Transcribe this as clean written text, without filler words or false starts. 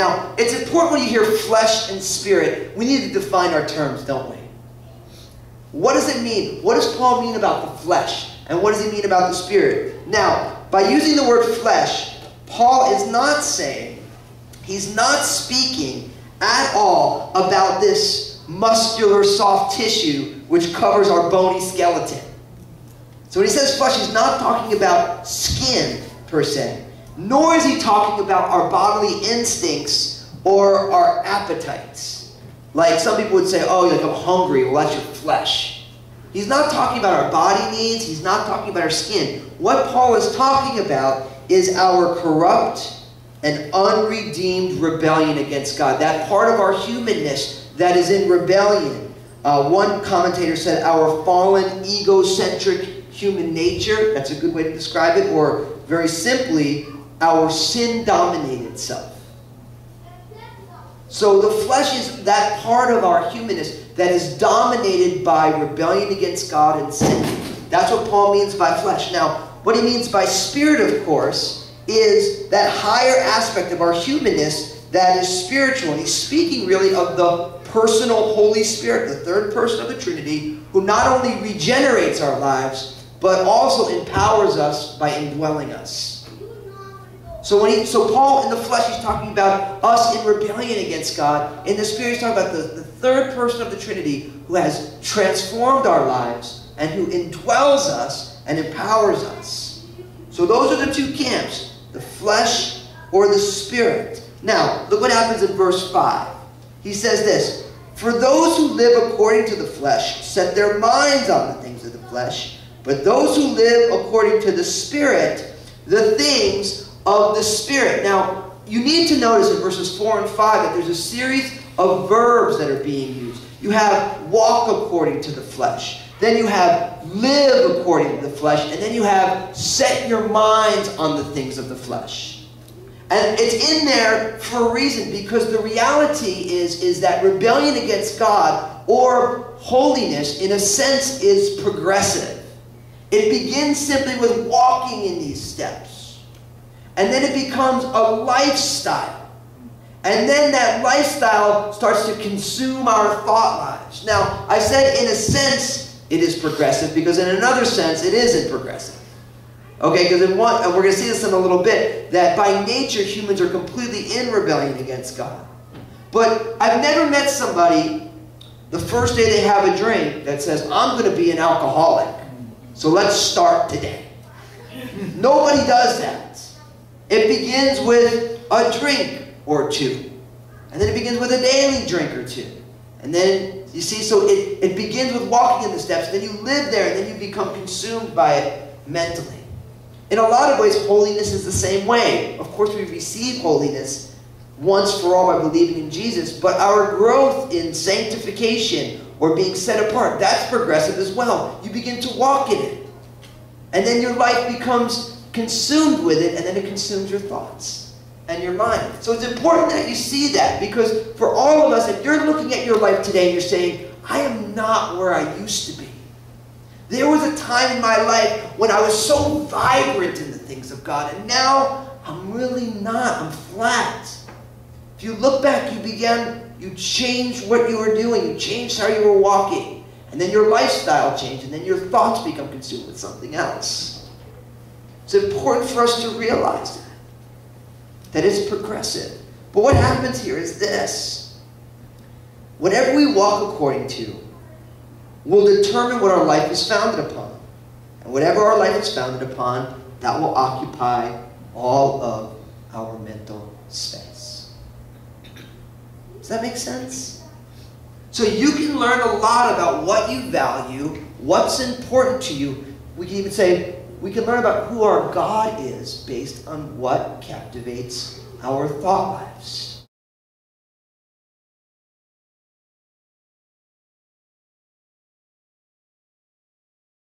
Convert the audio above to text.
Now, it's important when you hear flesh and spirit, we need to define our terms, don't we? What does it mean? What does Paul mean about the flesh? And what does he mean about the spirit? Now, by using the word flesh, Paul is not saying, he's not speaking at all about this muscular soft tissue which covers our bony skeleton. So when he says flesh, he's not talking about skin per se, nor is he talking about our bodily instincts or our appetites. Like some people would say, oh, like I'm hungry, well that's your flesh. He's not talking about our body needs, he's not talking about our skin. What Paul is talking about is our corrupt and unredeemed rebellion against God. That part of our humanness that is in rebellion. One commentator said our fallen, egocentric human nature. That's a good way to describe it. Or very simply, our sin-dominated self. So the flesh is that part of our humanness that is dominated by rebellion against God and sin. That's what Paul means by flesh. Now, what he means by spirit, of course, is that higher aspect of our humanness that is spiritual. And he's speaking really of the personal Holy Spirit, the third person of the Trinity, who not only regenerates our lives, but also empowers us by indwelling us. So Paul in the flesh, he's talking about us in rebellion against God. In the spirit, he's talking about the third person of the Trinity who has transformed our lives and who indwells us and empowers us. So those are the two camps, the flesh or the spirit. Now, look what happens in verse 5. He says this, "For those who live according to the flesh set their minds on the things of the flesh, but those who live according to the Spirit, the things of the Spirit." Now, you need to notice in verses 4 and 5 that there's a series of verbs that are being used. You have walk according to the flesh. Then you have live according to the flesh. And then you have set your minds on the things of the flesh. And it's in there for a reason, because the reality is that rebellion against God or holiness, in a sense, is progressive. It begins simply with walking in these steps. And then it becomes a lifestyle. And then that lifestyle starts to consume our thought lives. Now, I said in a sense it is progressive, because in another sense it isn't progressive. Okay, because in one, and we're going to see this in a little bit, that by nature humans are completely in rebellion against God. But I've never met somebody the first day they have a drink that says, I'm going to be an alcoholic, so let's start today. Nobody does that. It begins with a drink or two. And then it begins with a daily drink or two. And then, you see, so it begins with walking in the steps. Then you live there, and then you become consumed by it mentally. In a lot of ways, holiness is the same way. Of course, we receive holiness once for all by believing in Jesus. But our growth in sanctification or being set apart, that's progressive as well. You begin to walk in it. And then your life becomes consumed with it, and then it consumes your thoughts and your mind. So it's important that you see that, because for all of us, if you're looking at your life today and you're saying, I am not where I used to be. There was a time in my life when I was so vibrant in the things of God, and now I'm really not. I'm flat. If you look back, you changed what you were doing. You changed how you were walking. And then your lifestyle changed, and then your thoughts become consumed with something else. It's important for us to realize that it's progressive. But what happens here is this. Whatever we walk according to will determine what our life is founded upon. And whatever our life is founded upon, that will occupy all of our mental space. Does that make sense? So you can learn a lot about what you value, what's important to you. We can even say, we can learn about who our God is based on what captivates our thought lives.